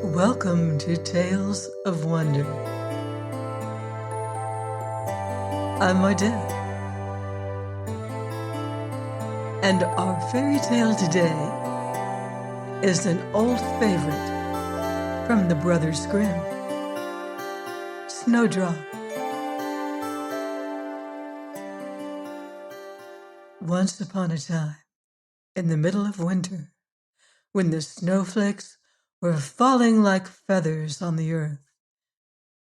Welcome to Tales of Wonder. I'm Odette, and our fairy tale today is an old favorite from the Brothers Grimm, Snowdrop. Once upon a time, in the middle of winter, when the snowflakes were falling like feathers on the earth,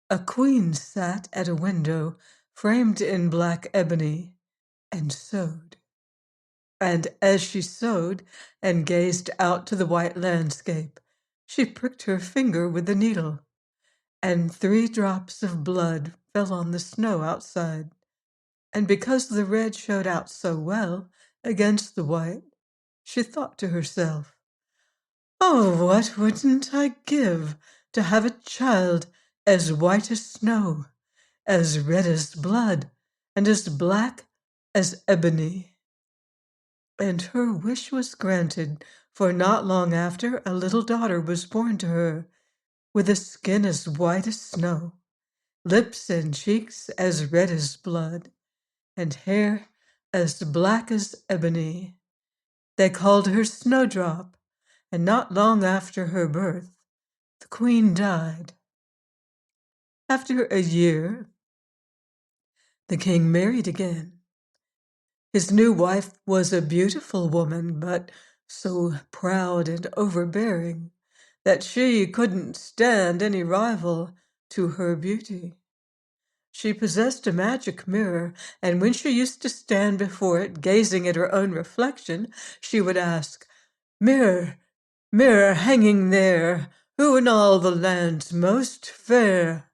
a queen sat at a window framed in black ebony and sewed. And as she sewed and gazed out to the white landscape, she pricked her finger with the needle, and 3 drops of blood fell on the snow outside. And because the red showed out so well against the white, she thought to herself, "Oh, what wouldn't I give to have a child as white as snow, as red as blood, and as black as ebony?" And her wish was granted, for not long after a little daughter was born to her, with a skin as white as snow, lips and cheeks as red as blood, and hair as black as ebony. They called her Snowdrop, and not long after her birth, the queen died. After a year, the king married again. His new wife was a beautiful woman, but so proud and overbearing that she couldn't stand any rival to her beauty. She possessed a magic mirror, and when she used to stand before it, gazing at her own reflection, she would ask, "Mirror, mirror hanging there, who in all the land's most fair?"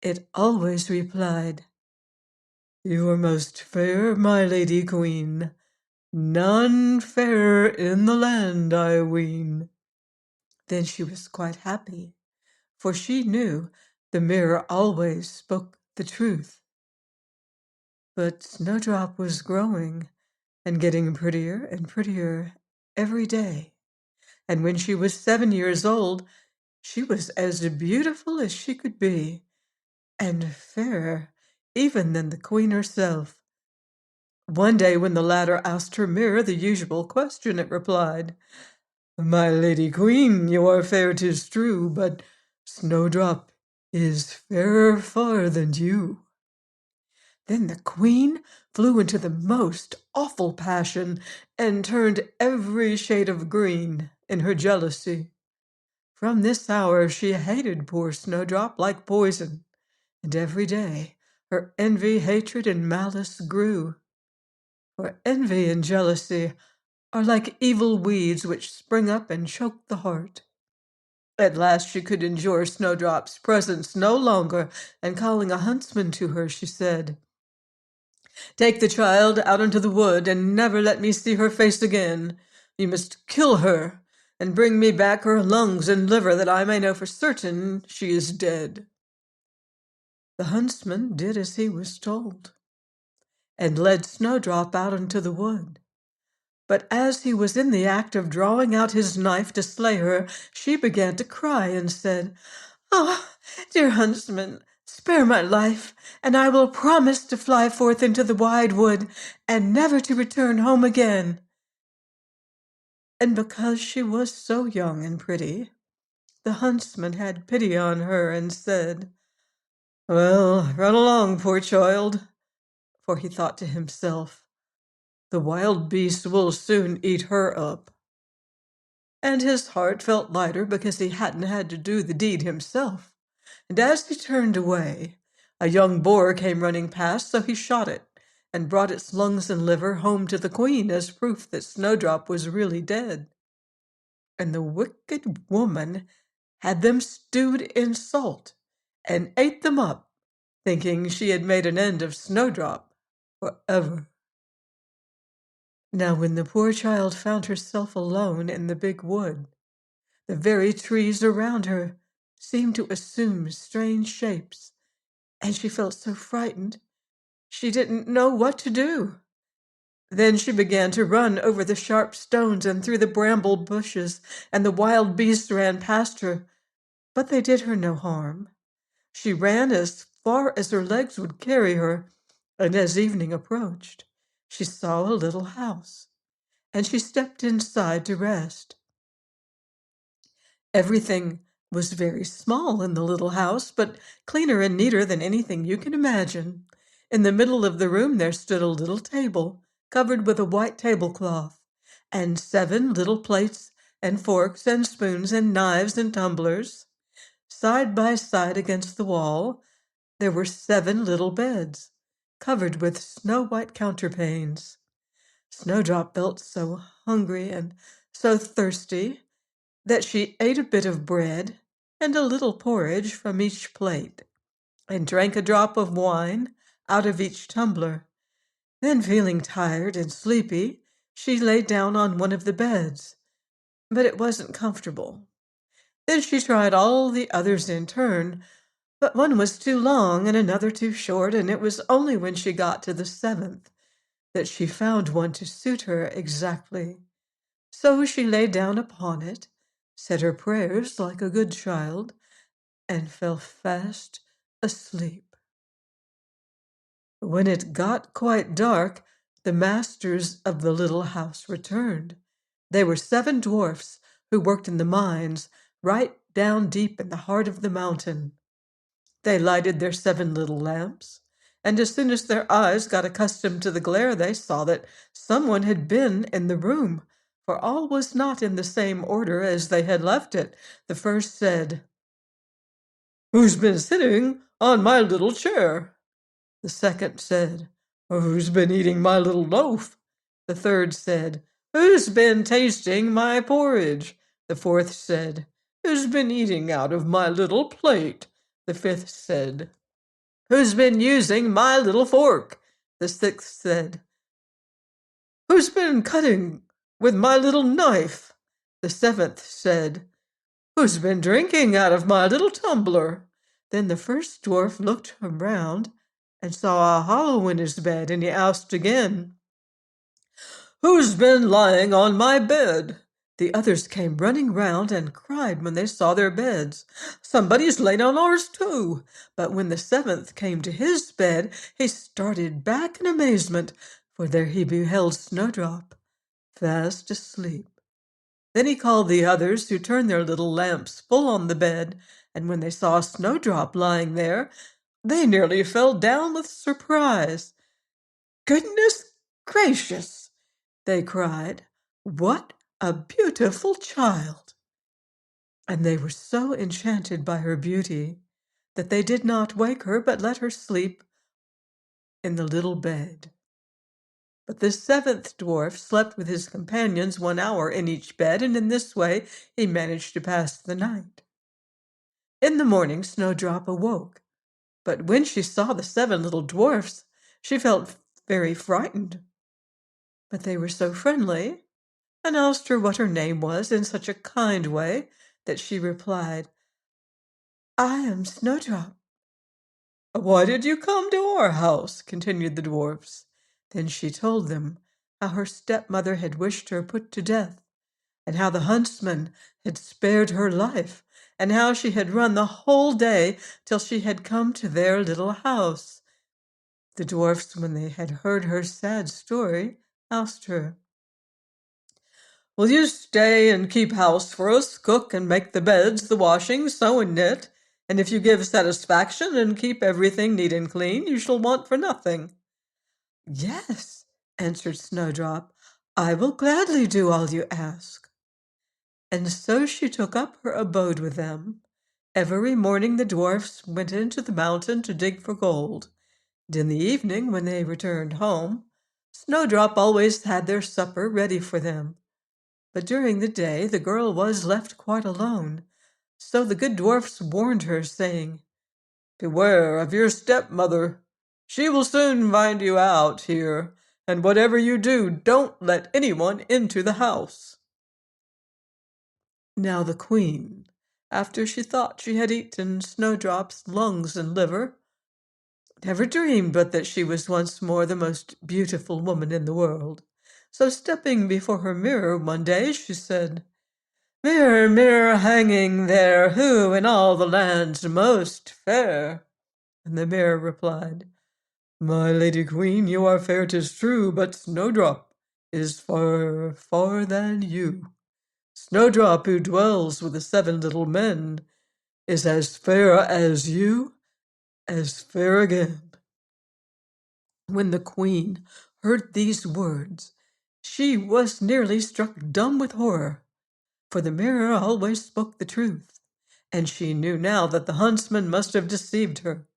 It always replied, "You are most fair, my lady queen. None fairer in the land, I ween." Then she was quite happy, for she knew the mirror always spoke the truth. But Snowdrop was growing and getting prettier and prettier every day. And when she was 7 years old, she was as beautiful as she could be, and fairer even than the queen herself. One day, when the latter asked her mirror the usual question, it replied, "My lady queen, you are fair, 'tis true, but Snowdrop is fairer far than you." Then the queen flew into the most awful passion and turned every shade of green in her jealousy. From this hour she hated poor Snowdrop like poison, and every day her envy, hatred, and malice grew. For envy and jealousy are like evil weeds which spring up and choke the heart. At last she could endure Snowdrop's presence no longer, and calling a huntsman to her, she said, "Take the child out into the wood, and never let me see her face again. You must kill her, and bring me back her lungs and liver, that I may know for certain she is dead." The huntsman did as he was told, and led Snowdrop out into the wood. But as he was in the act of drawing out his knife to slay her, she began to cry and said, "Oh, dear huntsman, spare my life, and I will promise to fly forth into the wide wood and never to return home again." And because she was so young and pretty, the huntsman had pity on her and said, "Well, run along, poor child," for he thought to himself, "the wild beasts will soon eat her up." And his heart felt lighter because he hadn't had to do the deed himself. And as he turned away, a young boar came running past, so he shot it and brought its lungs and liver home to the queen as proof that Snowdrop was really dead. And the wicked woman had them stewed in salt and ate them up, thinking she had made an end of Snowdrop forever. Now, when the poor child found herself alone in the big wood, the very trees around her seemed to assume strange shapes, and she felt so frightened She didn't know what to do. Then she began to run over the sharp stones and through the bramble bushes, and the wild beasts ran past her, but they did her no harm. She ran as far as her legs would carry her, and as evening approached, she saw a little house, and she stepped inside to rest. Everything was very small in the little house, but cleaner and neater than anything you can imagine. In the middle of the room there stood a little table, covered with a white tablecloth, and 7 little plates and forks and spoons and knives and tumblers. Side by side against the wall, there were 7 little beds, covered with snow-white counterpanes. Snowdrop felt so hungry and so thirsty that she ate a bit of bread and a little porridge from each plate, and drank a drop of wine out of each tumbler. Then, feeling tired and sleepy, she lay down on one of the beds, but it wasn't comfortable. Then she tried all the others in turn, but one was too long and another too short, and it was only when she got to the 7th that she found one to suit her exactly. So she lay down upon it, said her prayers like a good child, and fell fast asleep. When it got quite dark, the masters of the little house returned. They were 7 dwarfs who worked in the mines right down deep in the heart of the mountain. They lighted their 7 little lamps, and as soon as their eyes got accustomed to the glare, they saw that someone had been in the room, for all was not in the same order as they had left it. The first said, "Who's been sitting on my little chair?" The second said, "Who's been eating my little loaf?" The third said, "Who's been tasting my porridge?" The fourth said, "Who's been eating out of my little plate?" The fifth said, "Who's been using my little fork?" The sixth said, "Who's been cutting with my little knife?" The seventh said, "Who's been drinking out of my little tumbler?" Then the first dwarf looked around and saw a hollow in his bed, and he asked again, "Who's been lying on my bed?" The others came running round and cried when they saw their beds, "Somebody's lain on ours too." But when the 7th came to his bed, he started back in amazement, for there he beheld Snowdrop, fast asleep. Then he called the others, who turned their little lamps full on the bed, and when they saw Snowdrop lying there, they nearly fell down with surprise. "Goodness gracious!" they cried. "What a beautiful child!" And they were so enchanted by her beauty that they did not wake her, but let her sleep in the little bed. But the 7th dwarf slept with his companions 1 hour in each bed, and in this way he managed to pass the night. In the morning, Snowdrop awoke, but when she saw the 7 little dwarfs, she felt very frightened. But they were so friendly, and asked her what her name was in such a kind way that she replied, "I am Snowdrop." "Why did you come to our house?" continued the dwarfs. Then she told them how her stepmother had wished her put to death, and how the huntsman had spared her life, and how she had run the whole day till she had come to their little house. The dwarfs, when they had heard her sad story, asked her, "Will you stay and keep house for us, cook and make the beds, the washing, sew and knit? And if you give satisfaction and keep everything neat and clean, you shall want for nothing." "Yes," answered Snowdrop, "I will gladly do all you ask." And so she took up her abode with them. Every morning the dwarfs went into the mountain to dig for gold, and in the evening, when they returned home, Snowdrop always had their supper ready for them. But during the day the girl was left quite alone, so the good dwarfs warned her, saying, "Beware of your stepmother. She will soon find you out here, and whatever you do, don't let anyone into the house." Now the queen, after she thought she had eaten Snowdrop's lungs and liver, never dreamed but that she was once more the most beautiful woman in the world. So stepping before her mirror one day, she said, "Mirror, mirror, hanging there, who in all the land's most fair?" And the mirror replied, "My lady queen, you are fair, 'tis true, but Snowdrop is far, far than you. Snowdrop, who dwells with the 7 little men, is as fair as you, as fair again." When the queen heard these words, she was nearly struck dumb with horror, for the mirror always spoke the truth, and she knew now that the huntsman must have deceived her,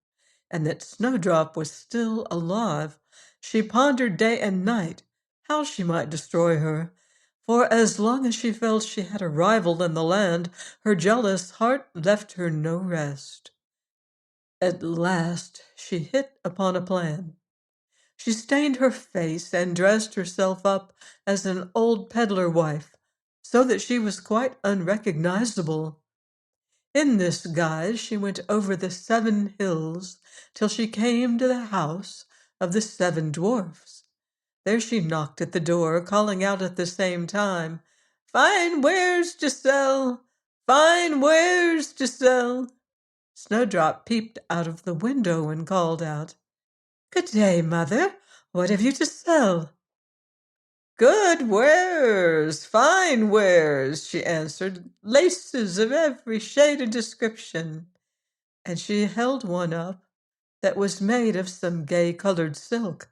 and that Snowdrop was still alive. She pondered day and night how she might destroy her, for as long as she felt she had a rival in the land, her jealous heart left her no rest. At last she hit upon a plan. She stained her face and dressed herself up as an old peddler wife, so that she was quite unrecognizable. In this guise she went over the 7 hills till she came to the house of the 7 dwarfs. There she knocked at the door, calling out at the same time, "Fine wares to sell! Fine wares to sell!" Snowdrop peeped out of the window and called out, "Good day, mother. What have you to sell?" "Good wares, fine wares," she answered, "laces of every shade and description." And she held one up that was made of some gay-colored silk.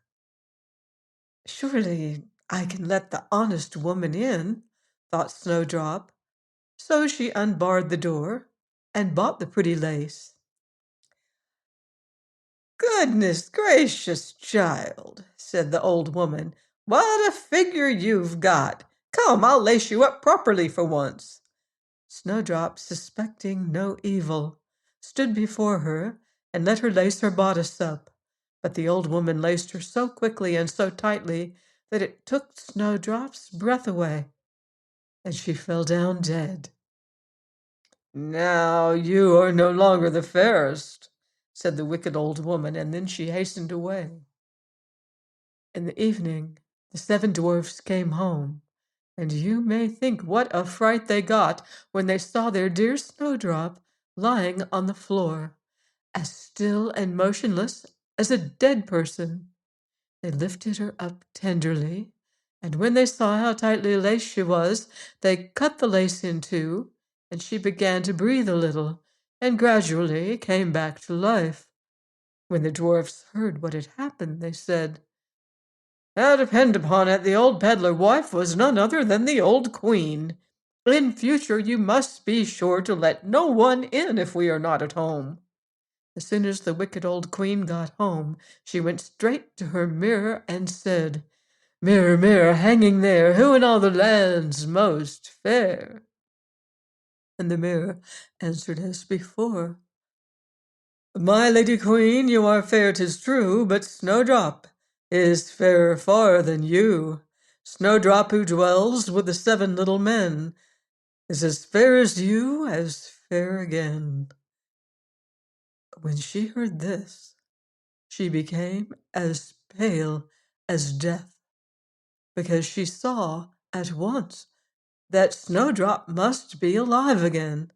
"Surely I can let the honest woman in," thought Snowdrop. So she unbarred the door and bought the pretty lace. "Goodness gracious, child," said the old woman, "what a figure you've got! Come, I'll lace you up properly for once." Snowdrop, suspecting no evil, stood before her and let her lace her bodice up. But the old woman laced her so quickly and so tightly that it took Snowdrop's breath away, and she fell down dead. "Now you are no longer the fairest," said the wicked old woman, and then she hastened away. In the evening, the 7 dwarfs came home, and you may think what a fright they got when they saw their dear Snowdrop lying on the floor, as still and motionless as a dead person. They lifted her up tenderly, and when they saw how tightly laced she was, they cut the lace in two, and she began to breathe a little, and gradually came back to life. When the dwarfs heard what had happened, they said, "Now depend upon it, the old peddler wife was none other than the old queen. In future you must be sure to let no one in if we are not at home." As soon as the wicked old queen got home, she went straight to her mirror and said, "Mirror, mirror, hanging there, who in all the land's most fair?" And the mirror answered as before, "My lady queen, you are fair, 'tis true, but Snowdrop is fairer far than you. Snowdrop, who dwells with the 7 little men, is as fair as you, as fair again." When she heard this, she became as pale as death, because she saw at once that Snowdrop must be alive again.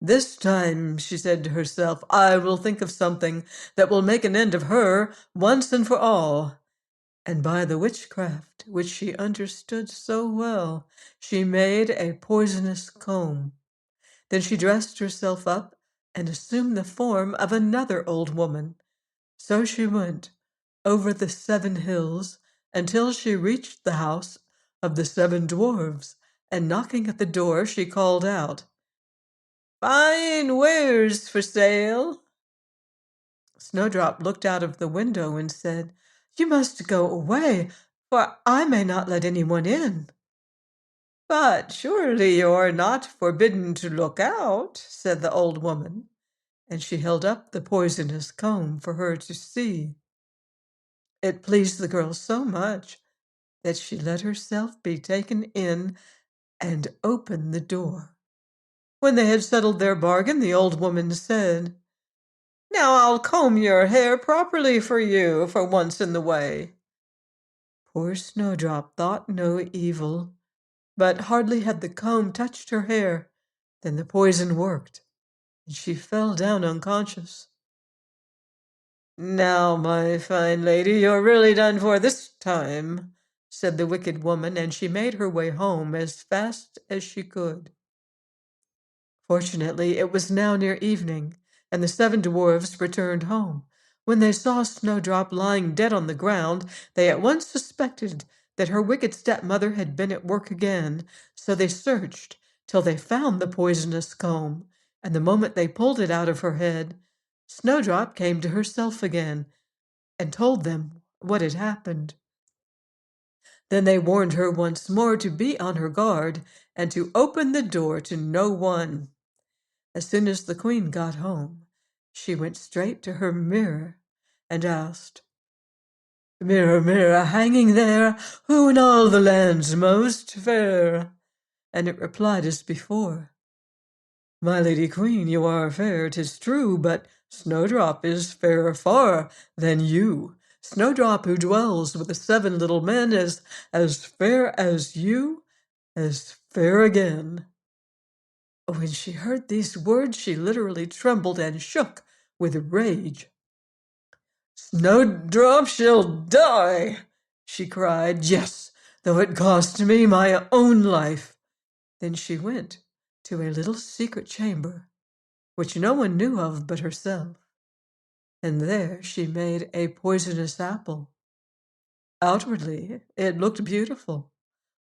"This time," she said to herself, "I will think of something that will make an end of her once and for all." And by the witchcraft, which she understood so well, she made a poisonous comb. Then she dressed herself up and assumed the form of another old woman. So she went over the 7 hills until she reached the house of the 7 dwarfs, and knocking at the door, she called out, "Fine wares for sale." Snowdrop looked out of the window and said, "You must go away, for I may not let anyone in." "But surely you are not forbidden to look out," said the old woman, and she held up the poisonous comb for her to see. It pleased the girl so much that she let herself be taken in and opened the door. When they had settled their bargain, the old woman said, Now I'll comb your hair properly for you for once in the way." Poor Snowdrop thought no evil, but hardly had the comb touched her hair than the poison worked, and she fell down unconscious. "Now, my fine lady, you're really done for this time," said the wicked woman, and she made her way home as fast as she could. Fortunately, it was now near evening, and the seven dwarfs returned home. When they saw Snowdrop lying dead on the ground, they at once suspected that her wicked stepmother had been at work again, so they searched till they found the poisonous comb, and the moment they pulled it out of her head, Snowdrop came to herself again and told them what had happened. Then they warned her once more to be on her guard and to open the door to no one. As soon as the queen got home, she went straight to her mirror and asked, "Mirror, mirror, hanging there, who in all the land's most fair?" And it replied as before, "My lady queen, you are fair, 'tis true, but Snowdrop is fairer far than you. Snowdrop, who dwells with the seven little men, is as fair as you, as fair again." When she heard these words, she literally trembled and shook with rage. "Snowdrop shall die," she cried, "yes, though it cost me my own life." Then she went to a little secret chamber, which no one knew of but herself, and there she made a poisonous apple. Outwardly, it looked beautiful,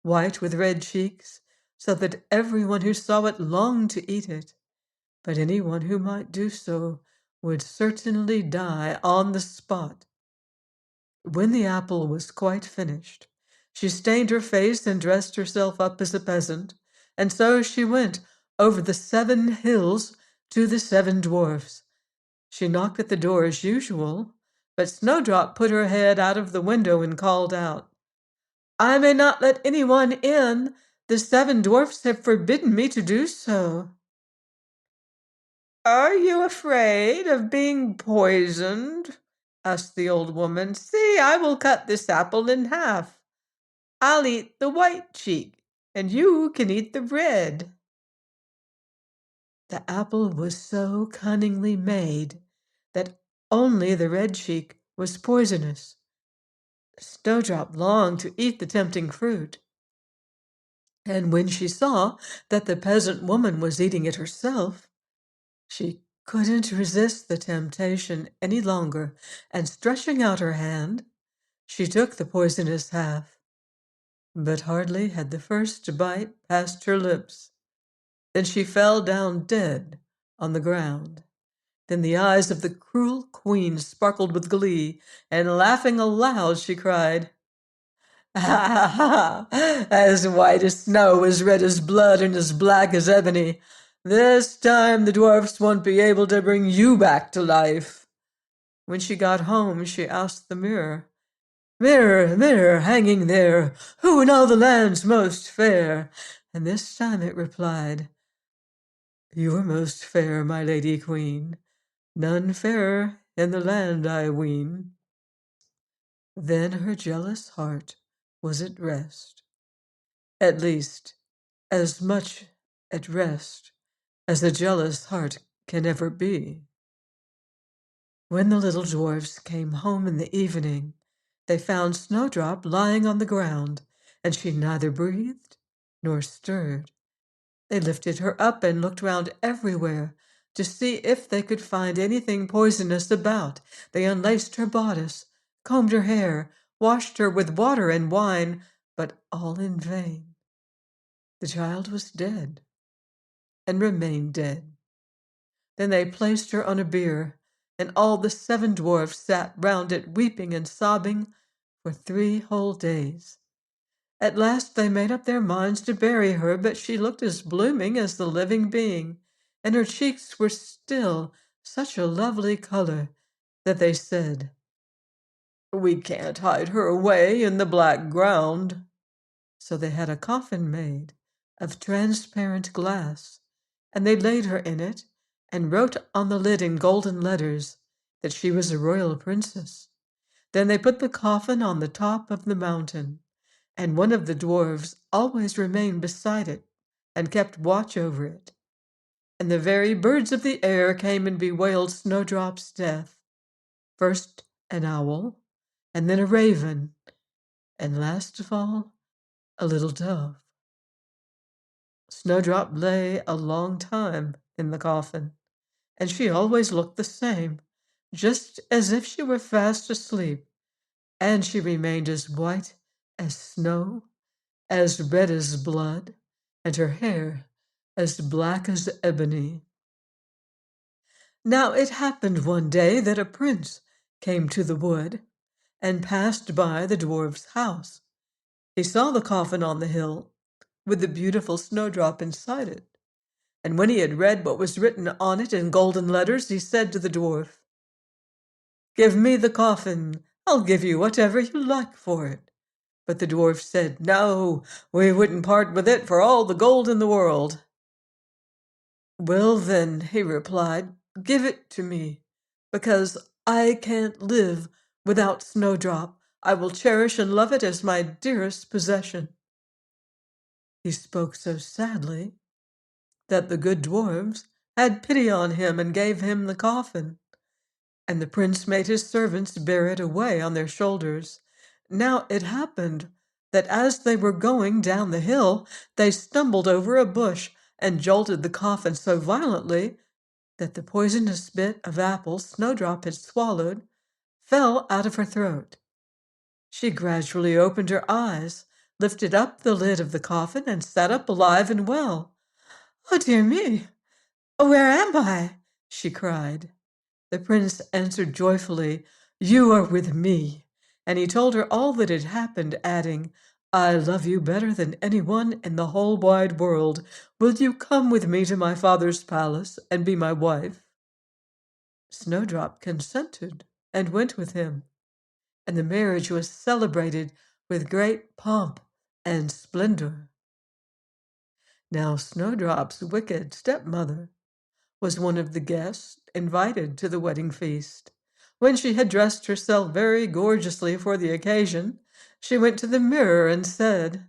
white with red cheeks, so that everyone who saw it longed to eat it. But anyone who might do so would certainly die on the spot. When the apple was quite finished, she stained her face and dressed herself up as a peasant, and so she went over the 7 hills to the 7 dwarfs. She knocked at the door as usual, but Snowdrop put her head out of the window and called out, "I may not let anyone in. The 7 dwarfs have forbidden me to do so." "Are you afraid of being poisoned?" asked the old woman. "See, I will cut this apple in half. I'll eat the white cheek, and you can eat the red." The apple was so cunningly made that only the red cheek was poisonous. Snowdrop longed to eat the tempting fruit, and when she saw that the peasant woman was eating it herself, she couldn't resist the temptation any longer, and stretching out her hand, she took the poisonous half. But hardly had the first bite passed her lips than she fell down dead on the ground. Then the eyes of the cruel queen sparkled with glee, and laughing aloud, she cried, "Ha ha ha! As white as snow, as red as blood, and as black as ebony. This time the dwarfs won't be able to bring you back to life." When she got home, she asked the mirror, "Mirror, mirror, hanging there, who in all the land's most fair?" And this time it replied, "You are most fair, my lady queen. None fairer in the land, I ween." Then her jealous heart was at rest, at least as much at rest as a jealous heart can ever be. When the little dwarfs came home in the evening, they found Snowdrop lying on the ground, and she neither breathed nor stirred. They lifted her up and looked round everywhere to see if they could find anything poisonous about. They unlaced her bodice, combed her hair, washed her with water and wine, but all in vain. The child was dead, and remained dead. Then they placed her on a bier, and all the 7 dwarfs sat round it, weeping and sobbing for 3 whole days. At last they made up their minds to bury her, but she looked as blooming as the living being, and her cheeks were still such a lovely color that they said, "We can't hide her away in the black ground." So they had a coffin made of transparent glass, and they laid her in it and wrote on the lid in golden letters that she was a royal princess. Then they put the coffin on the top of the mountain, and one of the dwarfs always remained beside it and kept watch over it. And the very birds of the air came and bewailed Snowdrop's death. First an owl, and then a raven, and last of all, a little dove. Snowdrop lay a long time in the coffin, and she always looked the same, just as if she were fast asleep, and she remained as white as snow, as red as blood, and her hair as black as ebony. Now it happened one day that a prince came to the wood and passed by the dwarf's house. He saw the coffin on the hill with the beautiful Snowdrop inside it, and when he had read what was written on it in golden letters, he said to the dwarf, "Give me the coffin, I'll give you whatever you like for it." But the dwarf said, "No, we wouldn't part with it for all the gold in the world." "Well, then," he replied, "give it to me, because I can't live without Snowdrop. I will cherish and love it as my dearest possession." He spoke so sadly that the good dwarfs had pity on him and gave him the coffin, and the prince made his servants bear it away on their shoulders. Now it happened that as they were going down the hill, they stumbled over a bush and jolted the coffin so violently that the poisonous bit of apple Snowdrop had swallowed fell out of her throat. She gradually opened her eyes, lifted up the lid of the coffin, and sat up alive and well. "Oh, dear me! Where am I?" she cried. The prince answered joyfully, "You are with me." And he told her all that had happened, adding, "I love you better than anyone in the whole wide world. Will you come with me to my father's palace and be my wife?" Snowdrop consented and went with him, and the marriage was celebrated with great pomp and splendor. Now Snowdrop's wicked stepmother was one of the guests invited to the wedding feast. When she had dressed herself very gorgeously for the occasion, she went to the mirror and said,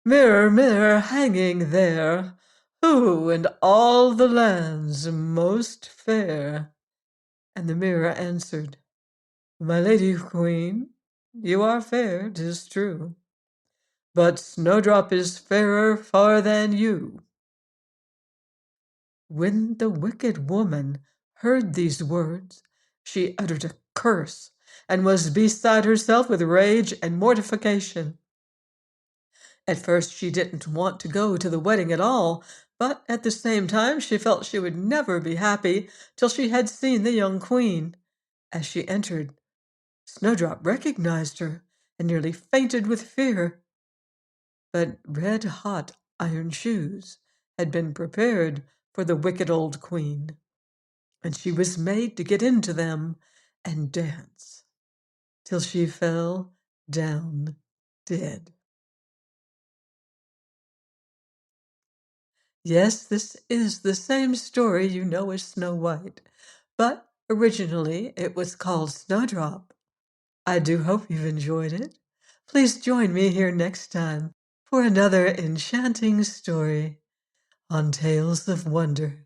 "Mirror, mirror, hanging there, who in all the land's most fair?" And the mirror answered, "My lady queen, you are fair, 'tis true, but Snowdrop is fairer far than you." When the wicked woman heard these words, she uttered a curse and was beside herself with rage and mortification. At first she didn't want to go to the wedding at all, but at the same time she felt she would never be happy till she had seen the young queen. As she entered, Snowdrop recognized her and nearly fainted with fear. But red-hot iron shoes had been prepared for the wicked old queen, and she was made to get into them and dance till she fell down dead. Yes, this is the same story you know as Snow White, but originally it was called Snowdrop. I do hope you've enjoyed it. Please join me here next time for another enchanting story on Tales of Wonder.